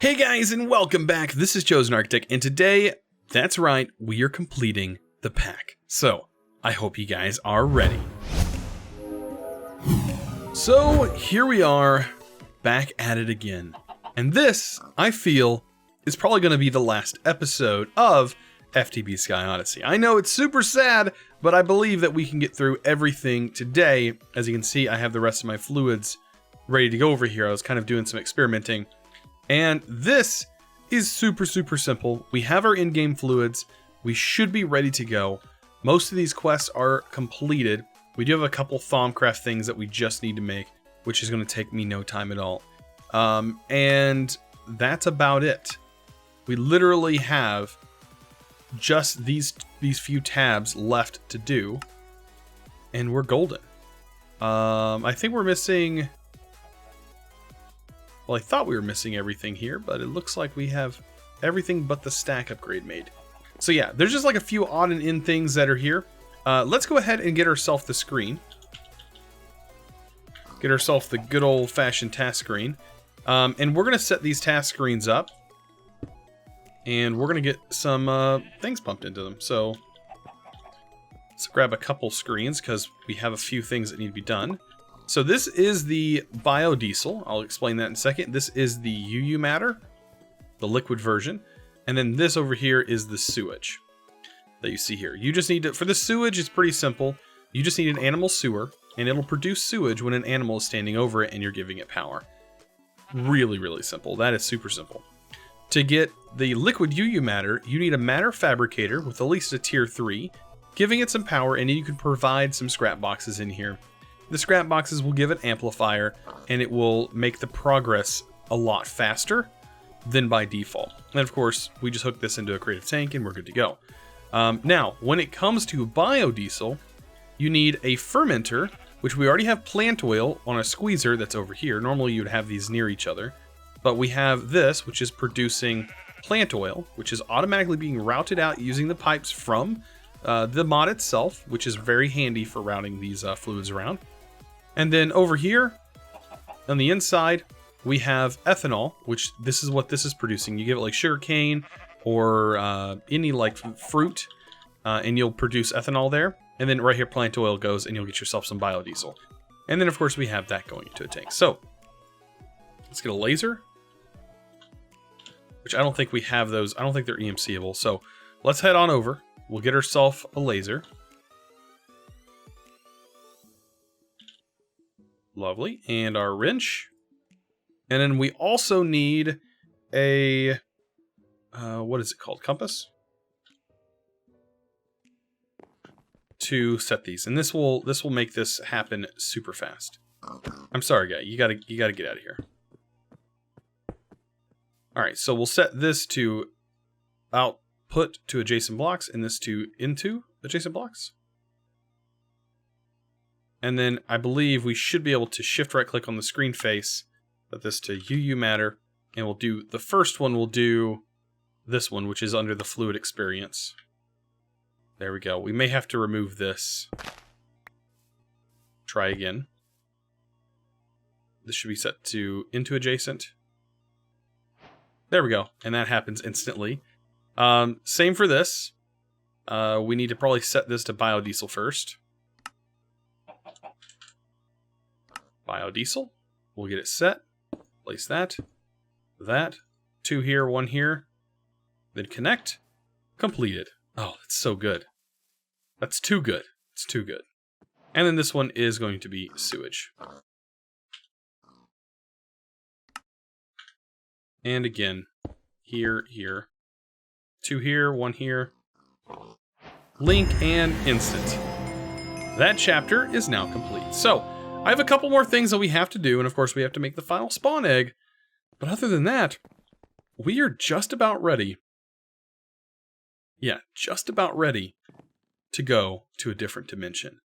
Hey guys, and welcome back. This is ChosenArchitect, and today, that's right, we are completing the pack. So, I hope you guys are ready. So, here we are, back at it again. And this, I feel, is probably going to be the last episode of FTB Sky Odyssey. I know it's super sad, but I believe that we can get through everything today. As you can see, I have the rest of my fluids ready to go over here. I was kind of doing some experimenting. And this is super simple. We have our in-game fluids. We should be ready to go. Most of these quests are completed. We do have a couple Thaumcraft things that we just need to make, which is going to take me no time at all. And that's about it. We literally have just these few tabs left to do, and we're golden. I think we're missing... Well, I thought we were missing everything here, but it looks like we have everything but the stack upgrade made. So yeah, there's just like a few odd and in things that are here. Let's go ahead and get ourselves the screen. Get ourselves the good old-fashioned task screen. And we're going to set these task screens up. And we're going to get some things pumped into them. So let's grab a couple screens because we have a few things that need to be done. So this is the biodiesel. I'll explain that in a second. This is the UU matter, the liquid version. And then this over here is the sewage that you see here. You just need to, for the sewage, it's pretty simple. You just need an animal sewer, and it'll produce sewage when an animal is standing over it and you're giving it power. Really simple. That is super simple. To get the liquid UU matter, you need a matter fabricator with at least a tier 3, giving it some power, and then you can provide some scrap boxes in here. The scrap boxes will give it amplifier, and it will make the progress a lot faster than by default. And of course, we just hook this into a creative tank and we're good to go. Now, when it comes to biodiesel, you need a fermenter, which we already have plant oil on a squeezer that's over here. Normally you'd have these near each other, but we have this, which is producing plant oil, which is automatically being routed out using the pipes from the mod itself, which is very handy for routing these fluids around. And then over here, on the inside, we have ethanol, which this is what this is producing. You give it like sugar cane or any like fruit, and you'll produce ethanol there. And then right here, plant oil goes, and you'll get yourself some biodiesel. And then, of course, we have that going into a tank. So, let's get a laser, which I don't think we have those. I don't think they're EMC-able. So, let's head on over. We'll get ourselves a laser. Lovely. And our wrench. And then we also need a, what is it called? Compass? To set these. And this will make this happen super fast. I'm sorry, guy. You gotta get out of here. Alright, so we'll set this to output to adjacent blocks and this to into adjacent blocks. And then I believe we should be able to shift right click on the screen face, set this to UU matter, and we'll do the first one, we'll do this one, which is under the fluid experience. There we go. We may have to remove this. Try again. This should be set to into adjacent. There we go. And that happens instantly. Same for this. We need to probably set this to biodiesel first. Biodiesel. We'll get it set. Place that. That. 2 here, 1 here. Then connect. Completed. Oh, that's so good. That's too good. It's too good. And then this one is going to be sewage. And again, here. 2 here, 1 here. Link and instant. That chapter is now complete. So, I have a couple more things that we have to do, and of course we have to make the final spawn egg. But other than that, we are just about ready. Yeah, just about ready to go to a different dimension.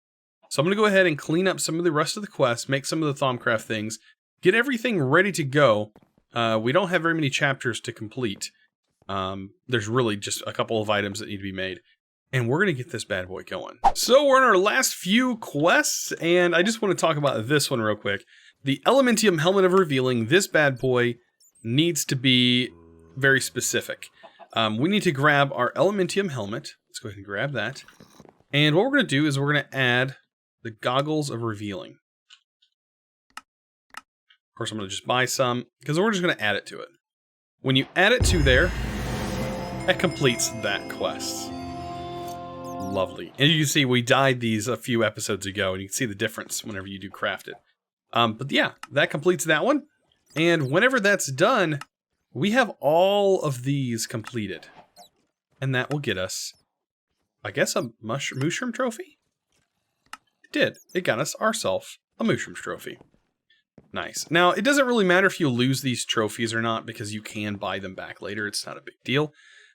So I'm going to go ahead and clean up some of the rest of the quests, make some of the Thaumcraft things, get everything ready to go. We don't have very many chapters to complete. There's really just a couple of items that need to be made. And we're going to get this bad boy going. So we're in our last few quests, and I just want to talk about this one real quick. The Elementium Helmet of Revealing, this bad boy needs to be very specific. We need to grab our Elementium helmet. Let's go ahead and grab that. And what we're going to do is we're going to add the Goggles of Revealing. Of course, I'm going to just buy some, because we're just going to add it to it. When you add it to there, that completes that quest. Lovely. And you can see we dyed these a few episodes ago, and you can see the difference whenever you do craft it. But yeah, that completes that one. And whenever that's done, we have all of these completed. And that will get us, I guess, a mushroom trophy? It did. It got us ourselves a mushrooms trophy. Nice. Now, it doesn't really matter if you lose these trophies or not, because you can buy them back later. It's not a big deal.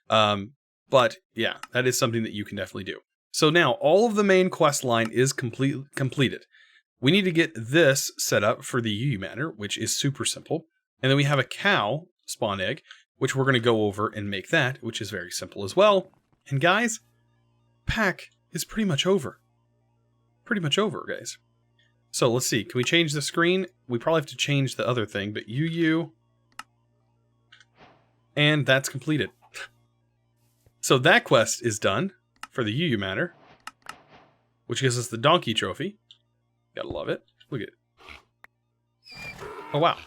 But yeah, that is something that you can definitely do. So now, all of the main quest line is completed. We need to get this set up for the UU matter, which is super simple. And then we have a cow spawn egg, which we're going to go over and make that, which is very simple as well. And guys, pack is pretty much over. Pretty much over, guys. So let's see. Can we change the screen? We probably have to change the other thing, but UU. And that's completed. So that quest is done for the UU matter, which gives us the donkey trophy. Gotta love it. Look at it. Oh, wow.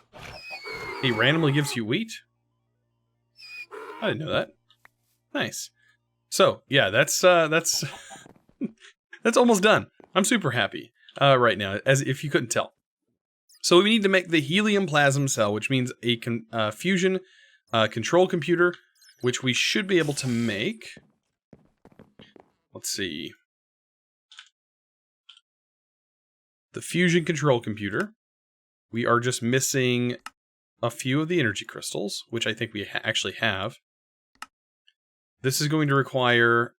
He randomly gives you wheat? I didn't know that. Nice. So, yeah, that's that's almost done. I'm super happy right now, as if you couldn't tell. So we need to make the helium plasm cell, which means a fusion control computer, which we should be able to make. Let's see. The fusion control computer. We are just missing a few of the energy crystals, which I think we actually have. This is going to require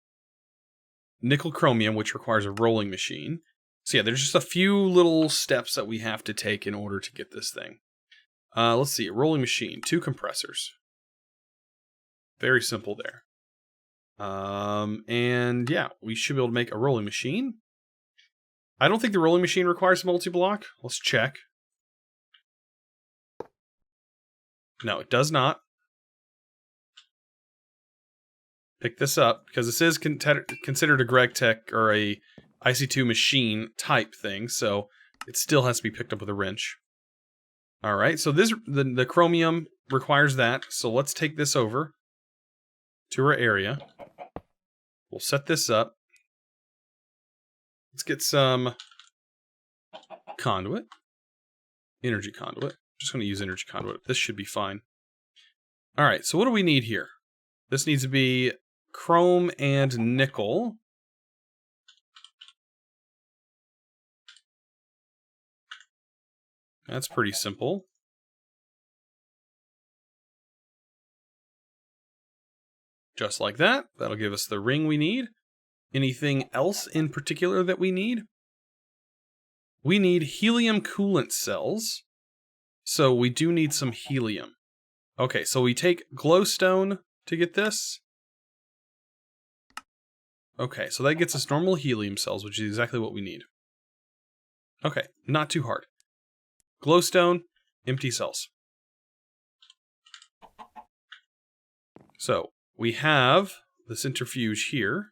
nickel chromium, which requires a rolling machine. So yeah, there's just a few little steps that we have to take in order to get this thing. Let's see, a rolling machine, 2 compressors. Very simple there. And yeah, we should be able to make a rolling machine. I don't think the rolling machine requires multi-block. Let's check. No, it does not. Pick this up, because this is considered a GregTech or a IC2 machine type thing, so it still has to be picked up with a wrench. Alright, so the chromium requires that, so let's take this over to our area. We'll set this up. Let's get some conduit. Energy conduit. Just going to use energy conduit. This should be fine. Alright, so what do we need here? This needs to be chrome and nickel. That's pretty simple. Just like that. That'll give us the ring we need. Anything else in particular that we need? We need helium coolant cells. So we do need some helium. Okay, so we take glowstone to get this. Okay, so that gets us normal helium cells, which is exactly what we need. Okay, not too hard. Glowstone, empty cells. So we have the centrifuge here.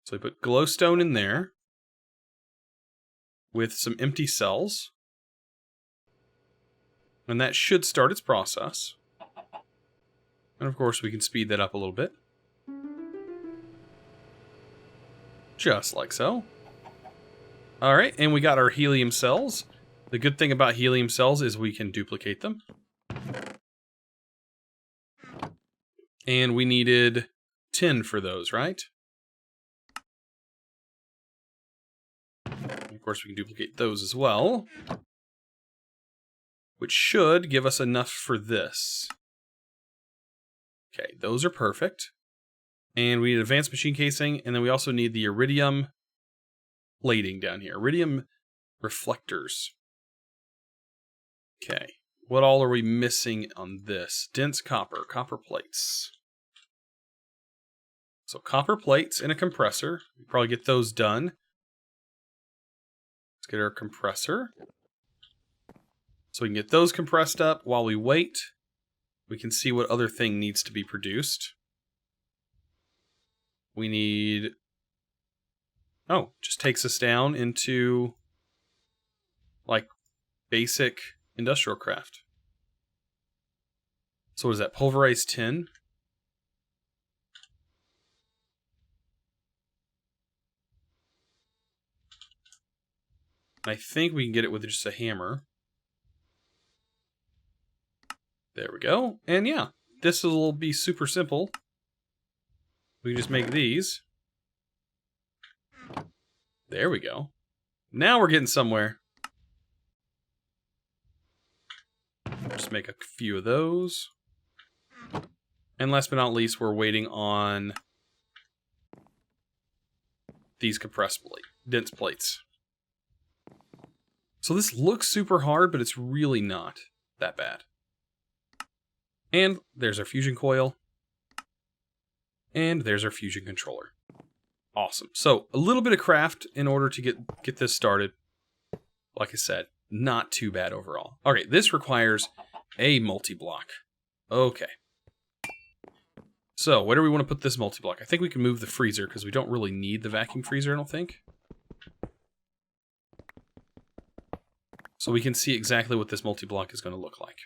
So we put glowstone in there with some empty cells. And that should start its process. And of course we can speed that up a little bit. Just like so. Alright, and we got our helium cells. The good thing about helium cells is we can duplicate them. And we needed 10 for those, right? Of course, we can duplicate those as well. Which should give us enough for this. Okay, those are perfect. And we need advanced machine casing, and then we also need the iridium plating down here. Iridium reflectors. Okay, what all are we missing on this? Dense copper, copper plates. So copper plates and a compressor. We probably get those done. Let's get our compressor. So we can get those compressed up. While we wait, we can see what other thing needs to be produced. We need... Oh, just takes us down into like basic industrial craft. So what is that? Pulverized tin? I think we can get it with just a hammer. There we go. And yeah, this will be super simple. We can just make these. There we go. Now we're getting somewhere. Just make a few of those. And last but not least, we're waiting on these compressed dense plates. So this looks super hard, but it's really not that bad. And there's our fusion coil. And there's our fusion controller. Awesome. So a little bit of craft in order to get this started. Like I said, not too bad overall. Okay, this requires a multi-block. Okay. So where do we want to put this multi-block? I think we can move the freezer because we don't really need the vacuum freezer, I don't think. So we can see exactly what this multi-block is going to look like.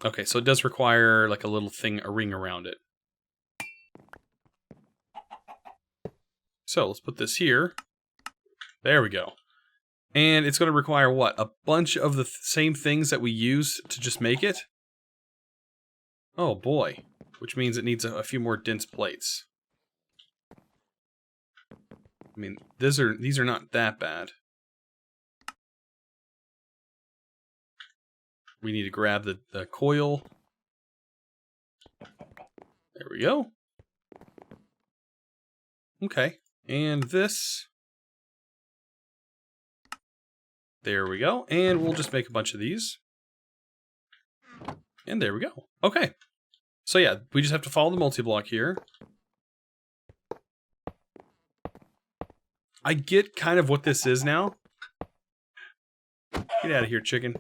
Okay, so it does require like a little thing, a ring around it. So let's put this here. There we go. And it's going to require what? A bunch of the same things that we use to just make it? Oh boy. Which means it needs a few more dense plates. I mean, these are not that bad. We need to grab the coil. There we go. Okay. And this. There we go. And we'll just make a bunch of these. And there we go. Okay. So yeah, we just have to follow the multi-block here. I get kind of what this is now. Get out of here, chicken.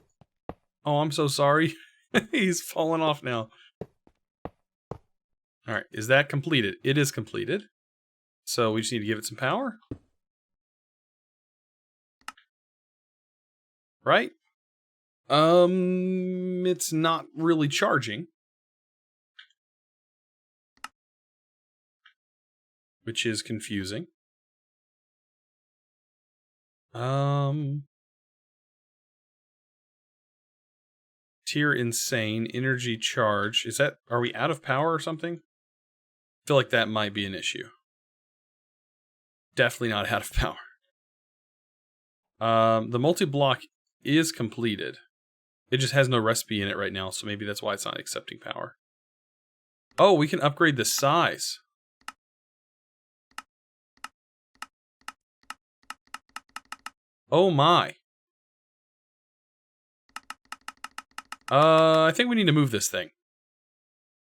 Oh, I'm so sorry. He's falling off now. Alright, is that completed? It is completed. So we just need to give it some power. Right? It's not really charging. Which is confusing. Tier insane, energy charge. Is that, are we out of power or something? I feel like that might be an issue. Definitely not out of power. The multi-block is completed. It just has no recipe in it right now, so maybe that's why it's not accepting power. Oh, we can upgrade the size. Oh my. I think we need to move this thing.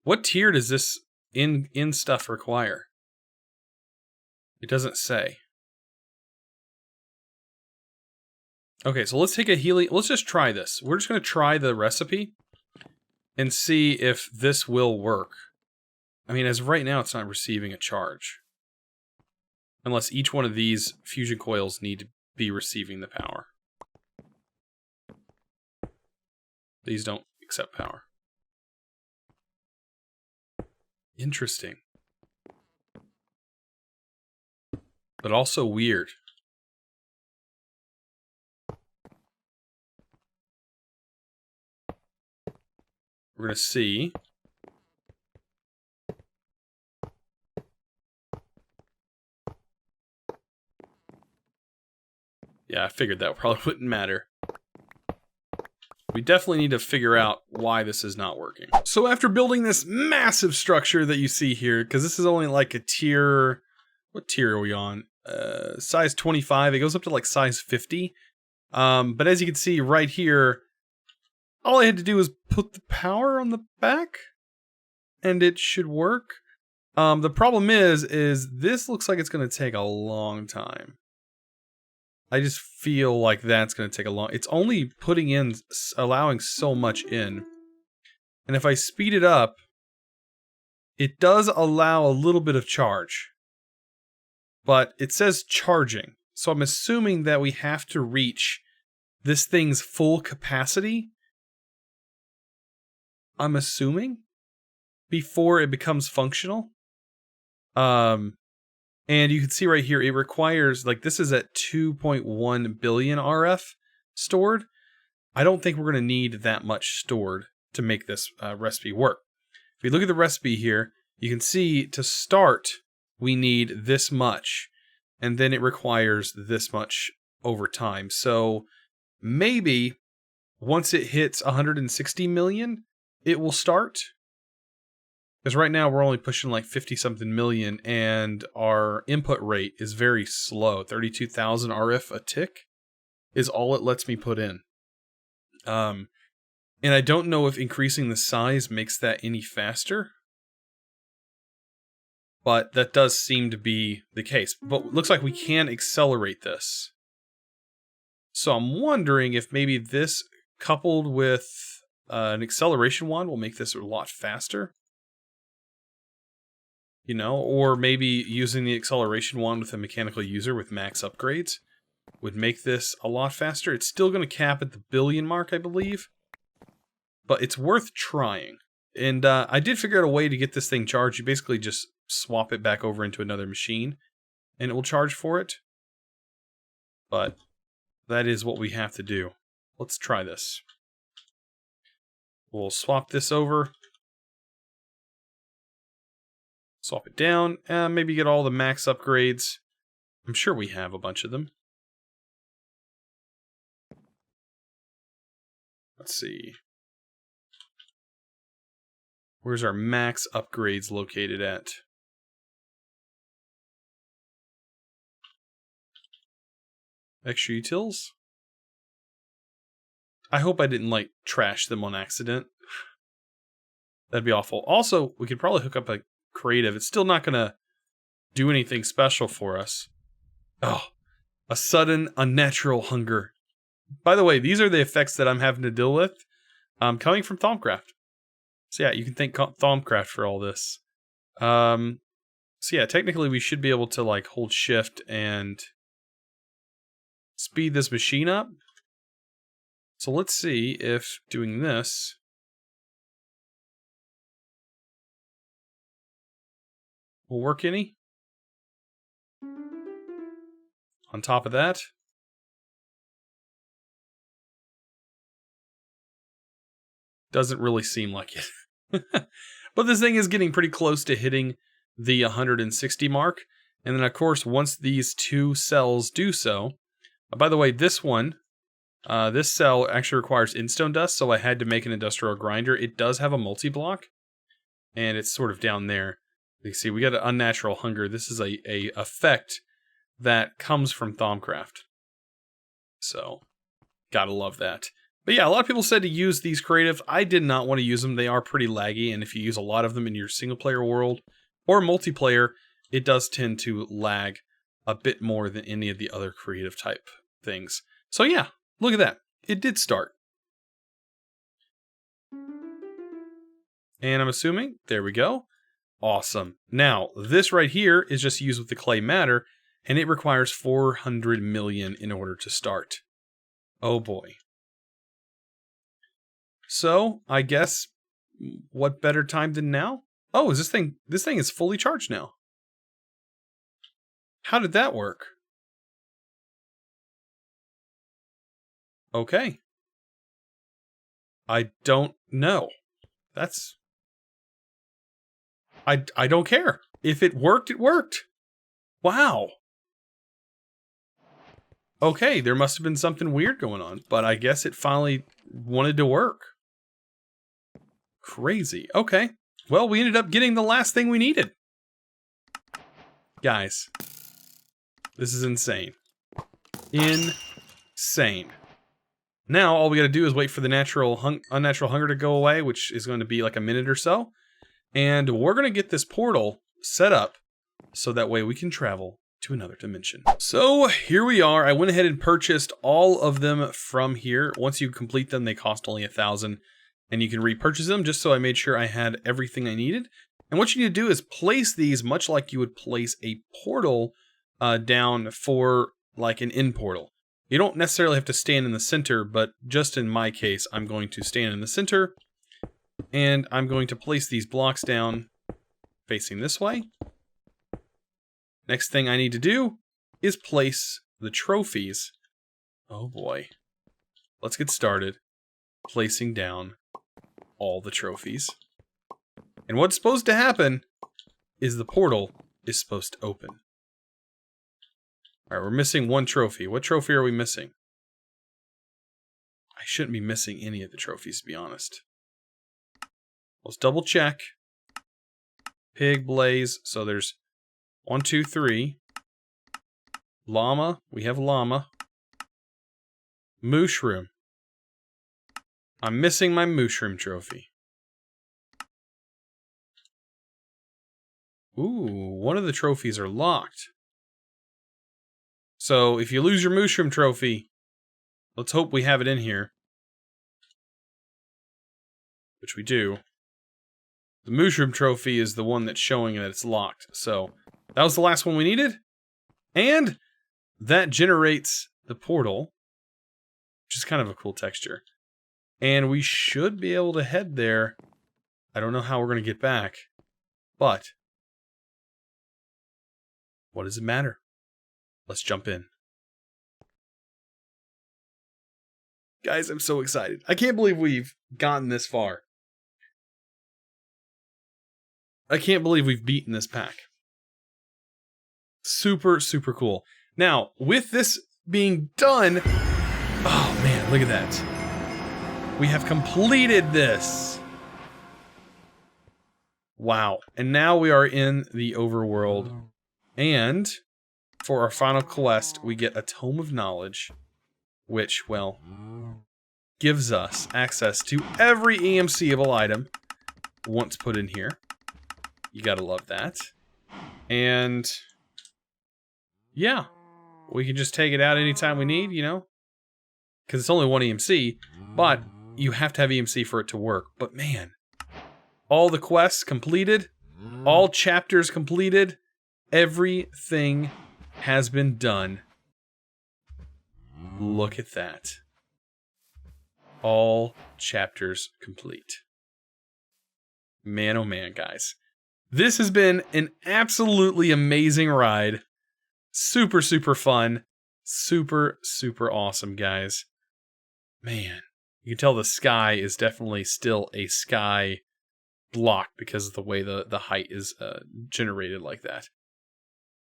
What tier does this in stuff require? It doesn't say. Okay, so let's take a helium. Let's just try this. We're just going to try the recipe and see if this will work. I mean, as of right now, it's not receiving a charge. Unless each one of these fusion coils need to be receiving the power. These don't accept power. Interesting. But also weird. We're going to see. Yeah, I figured that probably wouldn't matter. We definitely need to figure out why this is not working. So after building this massive structure that you see here, because this is only like a tier... What tier are we on? Size 25. It goes up to like size 50. But as you can see right here, all I had to do was put the power on the back, and it should work. The problem is this looks like it's going to take a long time. I just feel like that's going to take a long... It's only putting in, allowing so much in. And if I speed it up, it does allow a little bit of charge. But it says charging. So I'm assuming that we have to reach this thing's full capacity. I'm assuming. Before it becomes functional. And you can see right here, it requires, like, this is at 2.1 billion RF stored. I don't think we're going to need that much stored to make this recipe work. If you look at the recipe here, you can see to start, we need this much. And then it requires this much over time. So maybe once it hits 160 million, it will start. Because right now we're only pushing like 50-something million, and our input rate is very slow. 32,000 RF a tick is all it lets me put in. And I don't know if increasing the size makes that any faster. But that does seem to be the case. But it looks like we can accelerate this. So I'm wondering if maybe this coupled with an acceleration wand will make this a lot faster. You know, or maybe using the acceleration wand with a mechanical user with max upgrades would make this a lot faster. It's still going to cap at the billion mark, I believe. But it's worth trying. And I did figure out a way to get this thing charged. You basically just swap it back over into another machine, and it will charge for it. But that is what we have to do. Let's try this. We'll swap this over. Swap it down, and maybe get all the max upgrades. I'm sure we have a bunch of them. Let's see. Where's our max upgrades located at? Extra utils? I hope I didn't, like, trash them on accident. That'd be awful. Also, we could probably hook up a creative. It's still not going to do anything special for us. Oh, a sudden unnatural hunger. By the way, these are the effects that I'm having to deal with coming from Thaumcraft. So yeah, you can thank Thaumcraft for all this. So yeah, technically we should be able to like hold shift and speed this machine up. So let's see if doing this will work any. On top of that, doesn't really seem like it. But this thing is getting pretty close to hitting the 160 mark. And then of course, once these two cells do so, by the way, this one, this cell actually requires instone dust, so I had to make an industrial grinder. It does have a multi-block, and it's sort of down there. You see, we got an unnatural hunger. This is a effect that comes from Thaumcraft. So, gotta love that. But yeah, a lot of people said to use these creative. I did not want to use them. They are pretty laggy, and if you use a lot of them in your single-player world or multiplayer, it does tend to lag a bit more than any of the other creative type things. So yeah, look at that. It did start. And I'm assuming, there we go. Awesome. Now, this right here is just used with the clay matter, and it requires 400 million in order to start. Oh boy. So, I guess, what better time than now? Oh, is this thing is fully charged now. How did that work? Okay. I don't know. That's... I don't care. If it worked, it worked. Wow. Okay, there must have been something weird going on, but I guess it finally wanted to work. Crazy. Okay. Well, we ended up getting the last thing we needed. Guys, this is insane. Insane. Now, all we gotta do is wait for the unnatural hunger to go away, which is going to be like a minute or so. And we're going to get this portal set up so that way we can travel to another dimension. So here we are. I went ahead and purchased all of them from here. Once you complete them, they cost only 1,000, and you can repurchase them, just so I made sure I had everything I needed. And what you need to do is place these much like you would place a portal down for like an in portal. You don't necessarily have to stand in the center, but just in my case, I'm going to stand in the center, and I'm going to place these blocks down facing this way. Next thing I need to do is place the trophies. Oh boy. Let's get started placing down all the trophies. And what's supposed to happen is the portal is supposed to open. Alright, we're missing one trophy. What trophy are we missing? I shouldn't be missing any of the trophies, to be honest. Let's double check. Pig, blaze. So there's 1, 2, 3. Llama. We have llama. Mushroom. I'm missing my mushroom trophy. Ooh, one of the trophies are locked. So if you lose your mushroom trophy, let's hope we have it in here. Which we do. The mushroom trophy is the one that's showing that it's locked. So that was the last one we needed. And that generates the portal, which is kind of a cool texture. And we should be able to head there. I don't know how we're going to get back, but what does it matter? Let's jump in. Guys, I'm so excited. I can't believe we've gotten this far. I can't believe we've beaten this pack. Super, super cool. Now, with this being done... Oh, man, look at that. We have completed this. Wow. And now we are in the overworld. And for our final quest, we get a Tome of Knowledge, which, well, gives us access to every EMC-able item once put in here. You gotta love that. And yeah, we can just take it out anytime we need, you know? Because it's only one EMC, but you have to have EMC for it to work. But man, all the quests completed, all chapters completed, everything has been done. Look at that. All chapters complete. Man, oh man, guys. This has been an absolutely amazing ride. Super, super fun. Super, super awesome, guys. Man, you can tell the sky is definitely still a sky block because of the way the height is generated like that.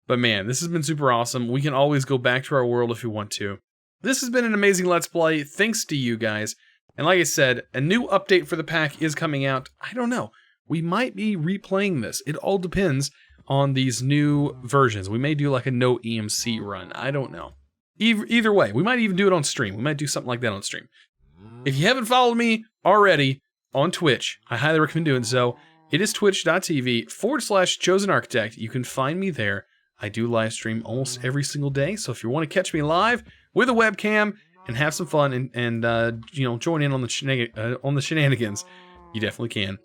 But man, this has been super awesome. We can always go back to our world if we want to. This has been an amazing Let's Play. Thanks to you guys. And like I said, a new update for the pack is coming out. I don't know. We might be replaying this. It all depends on these new versions. We may do like a no EMC run. I don't know. Either way, we might even do it on stream. We might do something like that on stream. If you haven't followed me already on Twitch, I highly recommend doing so. It is twitch.tv/ChosenArchitect. You can find me there. I do live stream almost every single day. So if you want to catch me live with a webcam and have some fun and you know, join in on the shenanigans, you definitely can.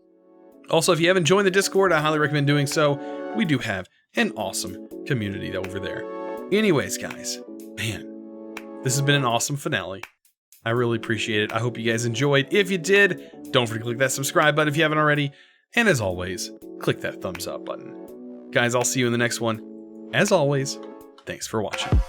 Also, if you haven't joined the Discord, I highly recommend doing so. We do have an awesome community over there. Anyways, guys, man, this has been an awesome finale. I really appreciate it. I hope you guys enjoyed. If you did, don't forget to click that subscribe button if you haven't already. And as always, click that thumbs up button. Guys, I'll see you in the next one. As always, thanks for watching.